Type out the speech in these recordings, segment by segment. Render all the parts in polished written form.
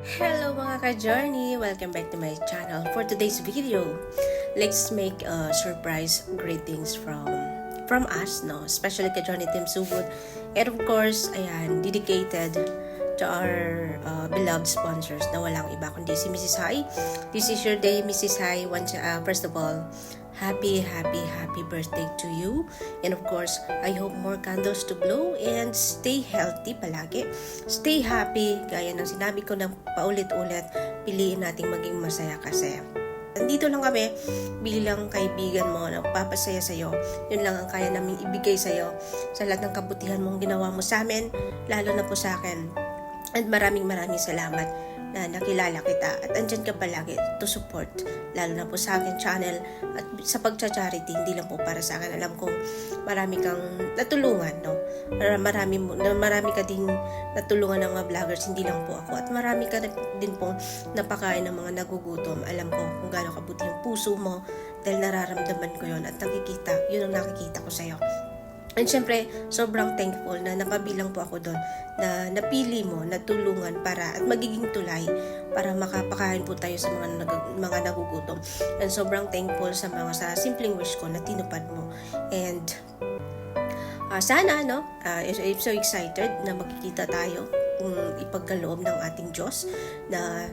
Hello mga ka-journey! Welcome back to my channel. For today's video, let's make a surprise greetings from us, no? Especially ka-journey Team Sugod. And of course, ayan, dedicated to our beloved sponsors na walang iba kundi si Mrs. Hai. This is your day, Mrs. Hai. First of all, happy birthday to you. And of course, I hope more candles to blow and stay healthy palagi. Stay happy. Gaya ng sinabi ko ng paulit-ulit, piliin nating maging masaya kasi nandito lang kami bilang kaibigan mo na papasaya sa'yo. Yun lang ang kaya namin ibigay sa'yo sa lahat ng kabutihan mong ginawa mo sa amin, lalo na po sa akin. And maraming salamat na nakilala kita at andyan ka palagi to support, lalo na po sa akin channel at sa pagcha-charity, hindi lang po para sa akin. Alam kong marami kang natulungan, no? Marami ka din natulungan ng mga vloggers, hindi lang po ako, at marami ka din pong napakain ng mga nagugutom. Alam ko kung gaano kabuti yung puso mo dahil nararamdaman ko yon at yun ang nakikita ko sa'yo. And syempre, sobrang thankful na nakabilang po ako doon na napili mo, natulungan para at magiging tulay para makapakain po tayo sa mga nagugutom. And sobrang thankful sa simpleng wish ko na tinupad mo. And sana, no? I'm so excited na makikita tayo kung ipagkaloob ng ating Diyos na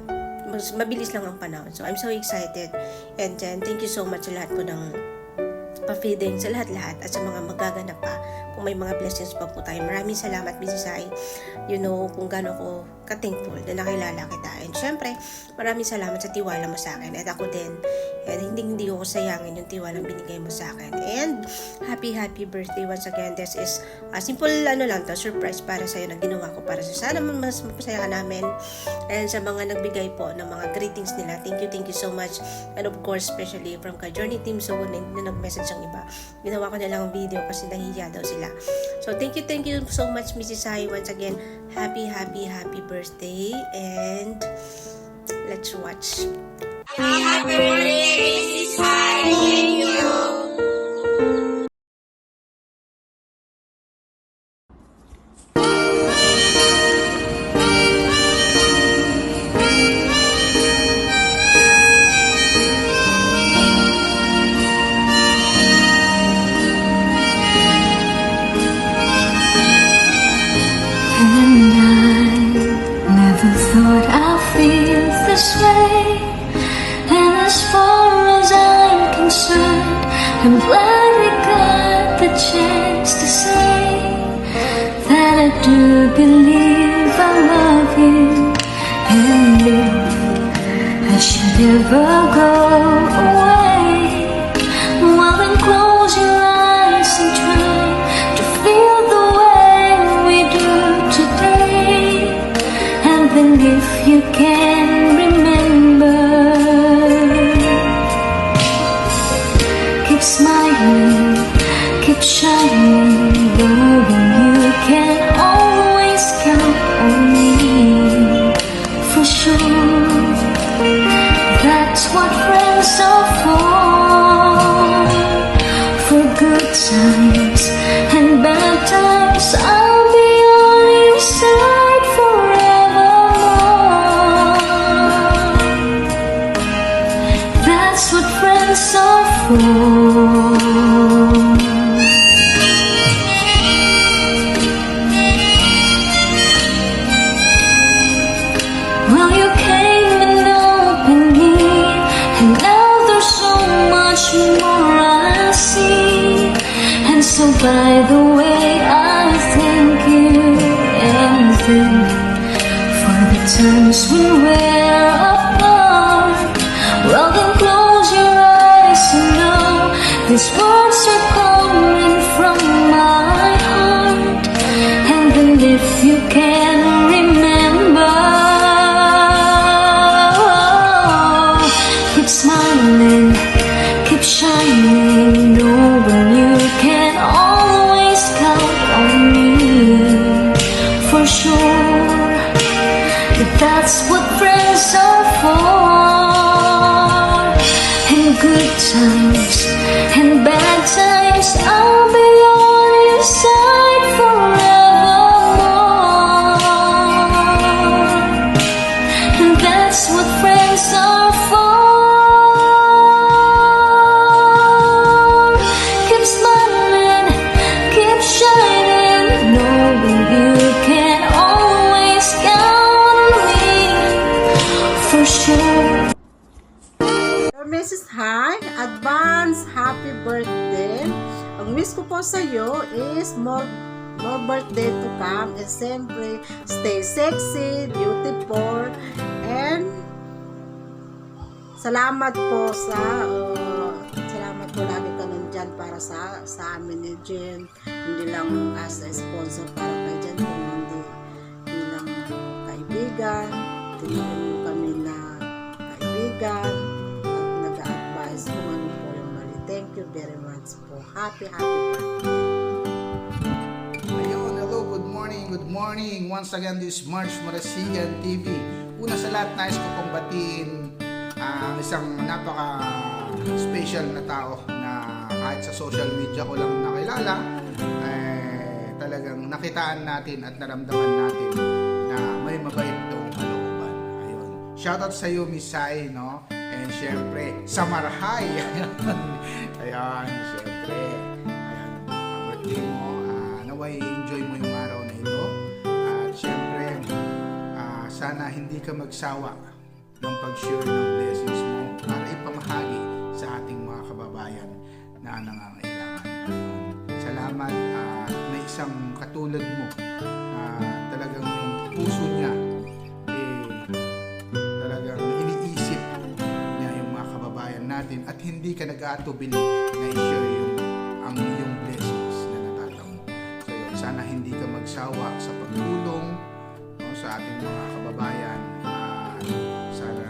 mabilis lang ang panahon. So I'm so excited. And thank you so much sa lahat po ng pa-feeding, sa lahat-lahat at sa mga magaganap pa. Kung may mga blessings pa po tayo. Maraming salamat, Mrs. Sai. You know kung gaano ko ka-thankful na nakilala kita. And syempre, maraming salamat sa tiwala mo sa akin. At ako din. And hindi ko sayangin yung tiwalang binigay mo sa akin. And happy birthday once again. This is a simple surprise para sa'yo na ginawa ko para sa sana mas mapasaya ka namin. And sa mga nagbigay po ng mga greetings nila, thank you so much. And of course, especially from ka-journey Team Sugod na nag-message ang iba. Ginawa ko na lang ang video kasi nahihiya daw sila. So thank you so much, Mrs. Sai. Once again, happy birthday. And let's watch. Happy birthday, Mrs. Hai. Thank you. And I never thought I'd feel this way. And as far as I'm concerned, I'm glad we got the chance to say that I do believe I love you. And if I should ever go away, well then close your eyes and try to feel the way we do today. And then if you can remember, keep smiling, keep shining, knowing you can always count on me. For sure, that's what friends are for. For good times and bad times, I'll be on your side forevermore. That's what friends are for. Well, you came and opened me, and now there's so much more I see. And so by the way, I thank you and thank for the times when we're apart. Well, then close your eyes and know these words are coming from my heart. And then if you can remember, keep smiling, keep shining, knowing you can always count on me. For sure, that's what friends are for. In good times and bad times, I'll be on your side forevermore. That's what friends are for. Keep smiling, keep shining, knowing you can always count on me for sure. Mrs. Hi, advance happy birthday. Ang wish ko po sa iyo is more birthday to come, and siyempre stay sexy, beautiful, and salamat po salamat po lagi ka nandyan para sa amin ni Jen, hindi lang as a sponsor para kay Jen, kung hindi lang kaibigan, tinulungan mo kami na kaibigan at nag-a-advise kung ano po yung mali. Thank you very much po. Happy birthday. Ayun, hello, good morning. Once again, this is March Marasigan TV. Una sa lahat, nais ko pong batiin ang isang napaka-special na tao na kahit sa social media ko lang nakilala, talagang nakitaan natin at naramdaman natin na may mabait tong kalooban. Ayun. Shoutout sa iyo, Miss Sai, no? And syempre, sa Marhay. Ayan, syempre. Ayan, birthday mo. Naway enjoy mo yung araw na ito. At syempre, sana hindi ka magsawa ng pag-share ng blessings mo para ipamahagi sa ating mga kababayan na nangangailangan. Salamat na isang katulad mo talagang yung puso niya talagang iniisip niya yung mga kababayan natin at hindi ka nag-aatubili na i-share ang iyong blessings na natatamo. So yun, sana hindi ka magsawa sa pagtulong sa ating mga kababayan. Sana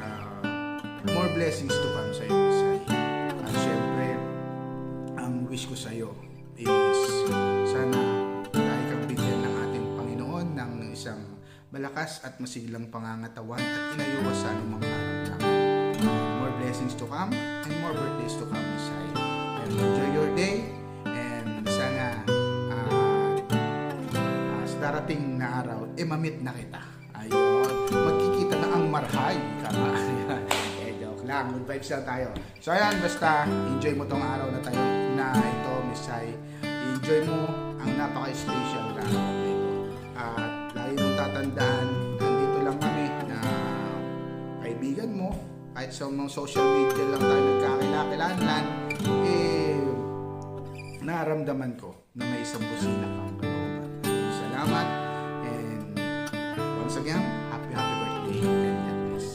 more blessings to come sa iyo, Isay. At syempre, ang wish ko sa iyo is sana tayo kang bigyan ng ating Panginoon ng isang malakas at masiglang pangangatawan at inayuwas sa anumang karamdaman. More blessings to come and more birthdays to come, Isay. And enjoy your day and sana sa darating na araw, mamit na kita. Ayun, magkikita na ang Marhay. Joke lang, good vibes lang tayo. So ayan, basta enjoy mo tong araw na tayo na ito, Miss Sai. Enjoy mo ang napaka-special na araw na ito. At lagi mong tatandaan, nandito lang kami na kaibigan mo. Kahit sa mga social media lang tayo nagkakilakilanlan, naramdaman ko na may isang busina kang kalooban. Salamat, and once again, happy birthday and God bless.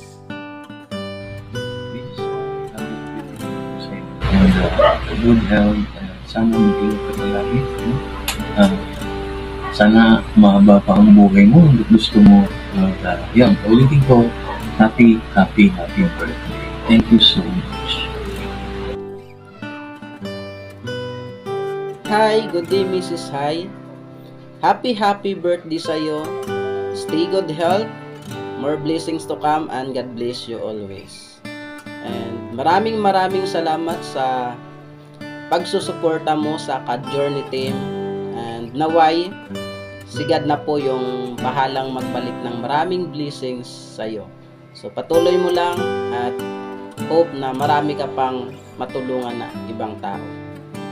Good health, sana mag-ingat ka palagi. Sana mahaba pa ang buhay mo hanggang gusto mo. Yan, ulitin ko, happy birthday. Thank you so much. Hi, good day Mrs. Hai. Happy birthday sa'yo. Stay good health, more blessings to come, and God bless you always. And maraming salamat sa pagsusuporta mo sa Ka-Journey team, and naway sigad na po yung bahalang magbalik ng maraming blessings sa'yo. So patuloy mo lang at hope na marami ka pang matulungan na ibang tao.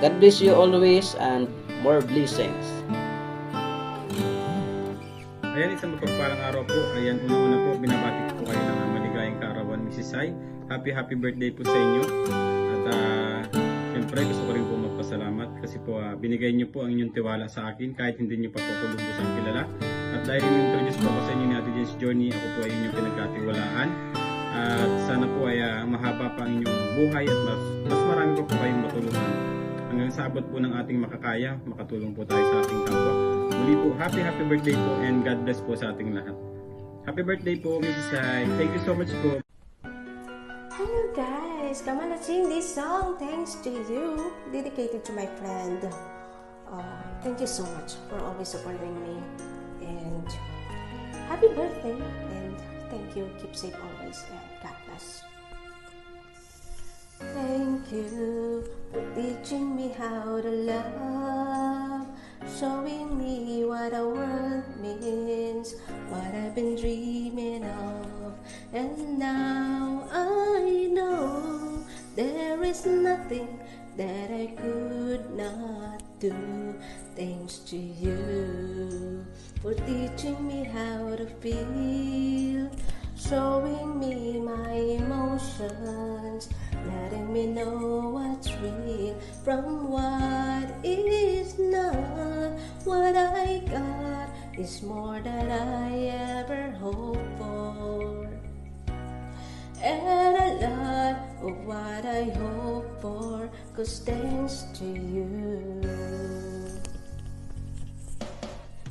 God bless you always and more blessings. Ayan, isang mapagpalang araw po. Ayan, una po, binabati ko kayo ng maligayang kaarawan, Mrs. Sai. Happy birthday po sa inyo. At syempre, gusto ko rin po magpasalamat kasi po binigay niyo po ang inyong tiwala sa akin kahit hindi niyo pa po ko lubusang kilala. At dahil in-introduce po ako sa inyo ni Ate Jen's Journey, ako po ay inyong pinagkatiwalaan. At sana po ay mahaba pa ang inyong buhay at mas marami pa po kayong matulungan. Hanggang sa abot po ng ating makakaya, makatulong po tayo sa ating kapwa. Muli po, happy birthday po and God bless po sa ating lahat. Happy birthday po, Mrs. Sai. Thank you so much po. Hello guys, come on, let's sing this song thanks to you, dedicated to my friend. Thank you so much for always supporting me, and happy birthday, and thank you, keep safe always, and God bless. Thank you for teaching me how to love, showing me what a world means, what I've been dreaming of. And now I know there is nothing that I could not do. Thanks to you for teaching me how to feel, showing me my emotions, letting me know what's real from what is not. What I got is more than I ever hoped for, and a lot of what I hope for, 'cause thanks to you.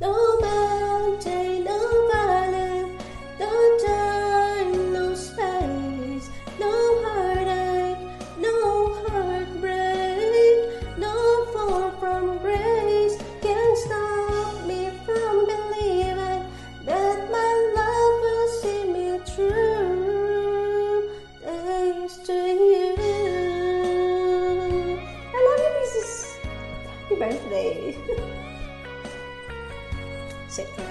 No mountain, no valley, no time, no space, no heartache, no heartbreak, no fall from grace can stop me from believing that my love will see me through. Thanks to you. I love you, Mrs. Happy birthday. Sit down.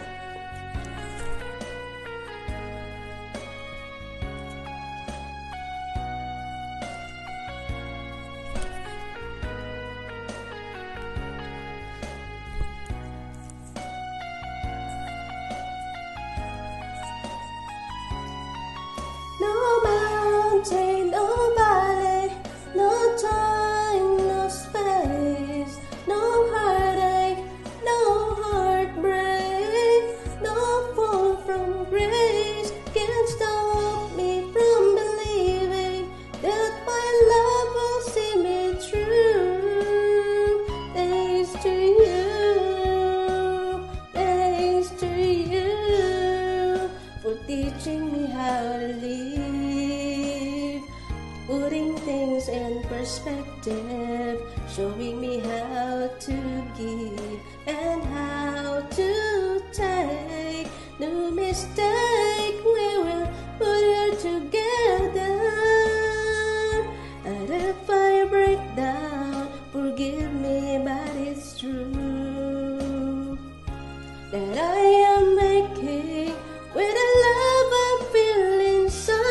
No mountain, no valley, no time, no space, no heartache, no heartbreak, no fall from grace can stop me from believing that my love will see me through. Thanks to you, thanks to you for teaching me how to live, putting things in perspective, showing me how to give and how to take. No mistake, we will put it together. And if I break down, forgive me, but it's true that I am making with the love I feel inside.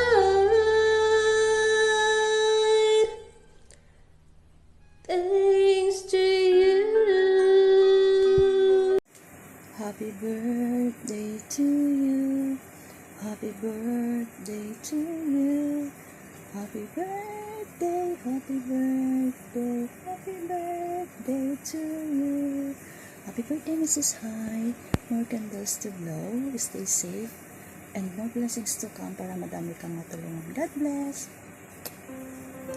Thanks to you. Happy birthday to you. Happy birthday to you. Happy birthday, happy birthday, happy birthday to you. Happy birthday, Mrs. High. More candles to blow. Stay safe. And more blessings to come para madami kang matulungan. God bless.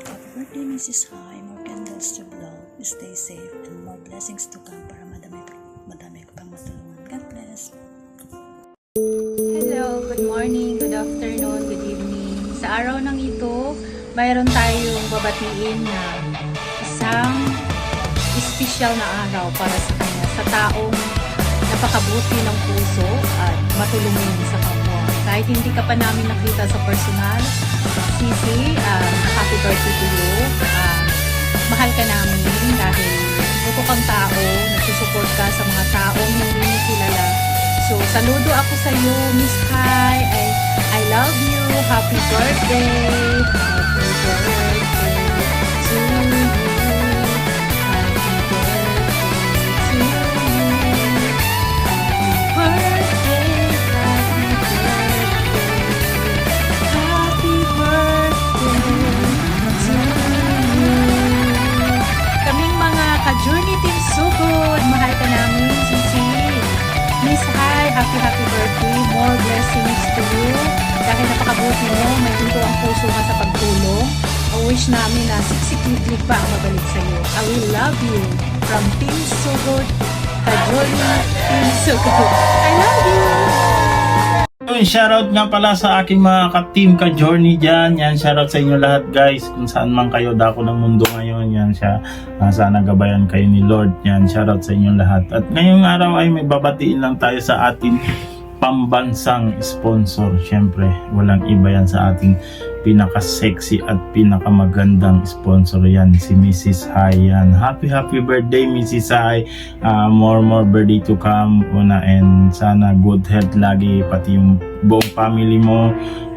Happy birthday, Mrs. High. More candles to blow. Stay safe. And more blessings to come para madami kang matulungan. God bless. Hello, good morning, good afternoon, good evening. Sa araw ng ito, mayroon tayong babatiin na isang espesyal na araw para sa kanya, sa taong napakabuti ng puso at matulungin sa kapwa. Kahit hindi ka pa namin nakita sa personal, Sisi, happy birthday to you. Mahal ka namin dahil buto kang tao, nagsusupport ka sa mga taong hindi mo kilala. So, saludo ako sa iyo, Miss High. I love you. Happy birthday. Happy birthday to you. Happy birthday to you. Happy birthday. Happy birthday to you. Kaming mga ka-Journey Team Sugod, mahal ka namin, Sisi. Miss High, happy birthday. More blessings to you. Dahil napakabuti mo, may ginto ang puso ka sa pagtulong. I wish namin na siksik-liglig pa ang mabalik sa iyo. I will love you. From Team Sugod, ka-Journey Team Sugod. I love you! Shoutout nga pala sa aking mga ka-team ka-journey dyan. Yan, shoutout sa inyo lahat guys. Kung saan man kayo dako ng mundo ngayon. Yan siya. Sana gabayan kayo ni Lord. Yan, shoutout sa inyo lahat. At ngayong araw ay may babatiin lang tayo sa atin pambansang sponsor. Syempre, walang iba yan sa ating pinaka-sexy at pinakamagandang sponsor yan, si Mrs. Hai yan. Happy birthday Mrs. Hai. More birthday to come una, and sana good health lagi, pati yung buong family mo.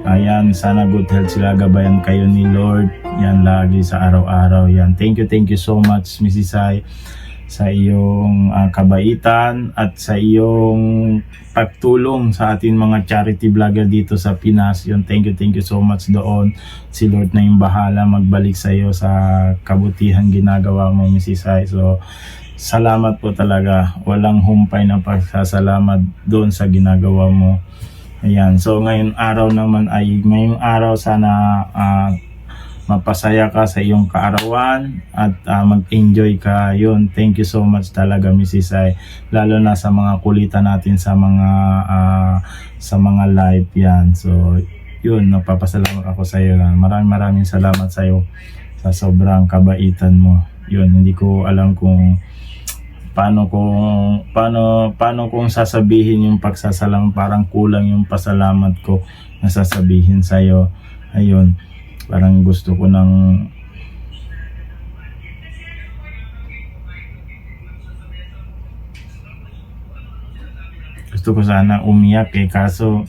Ayan, sana good health sila, gabayan kayo ni Lord yan lagi sa araw-araw yan. Thank you so much Mrs. Hai sa iyong kabaitan at sa iyong pagtulong sa ating mga charity vlogger dito sa Pinas. Yun, thank you so much doon. Si Lord na yung bahala magbalik sa iyo sa kabutihan ginagawa mo Mrs. Hai. So salamat po talaga, walang humpay na pagsasalamat doon sa ginagawa mo. Ayan, so ngayong araw sana mapasaya ka sa iyong kaarawan at mag-enjoy ka. Yun, thank you so much talaga Mrs. Hai, lalo na sa mga kulitan natin sa mga live yan. So yun, nagpapasalamat ako sa iyo. Maraming salamat sa iyo sa sobrang kabaitan mo. Yun, hindi ko alam kung paano kung sasabihin yung pagsasalamat. Parang kulang yung pasalamat ko na sasabihin sa iyo. Ayun, parang gusto ko sana umiyak kaso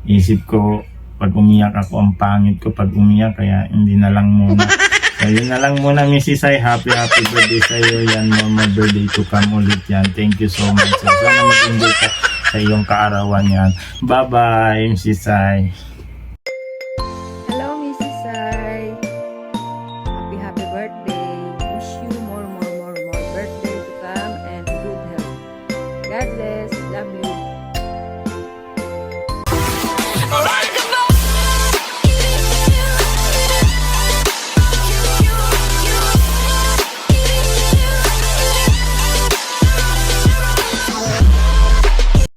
isip ko pag umiyak ako ang pangit ko pag umiyak, kaya hindi na lang muna. So yun na lang muna Mrs. Hai, happy birthday sa iyo yan, more birthday to come ulit yan. Thank you so much. So, sana mag-enjoy ka sa iyong kaarawan yan. Bye bye Mrs. Hai.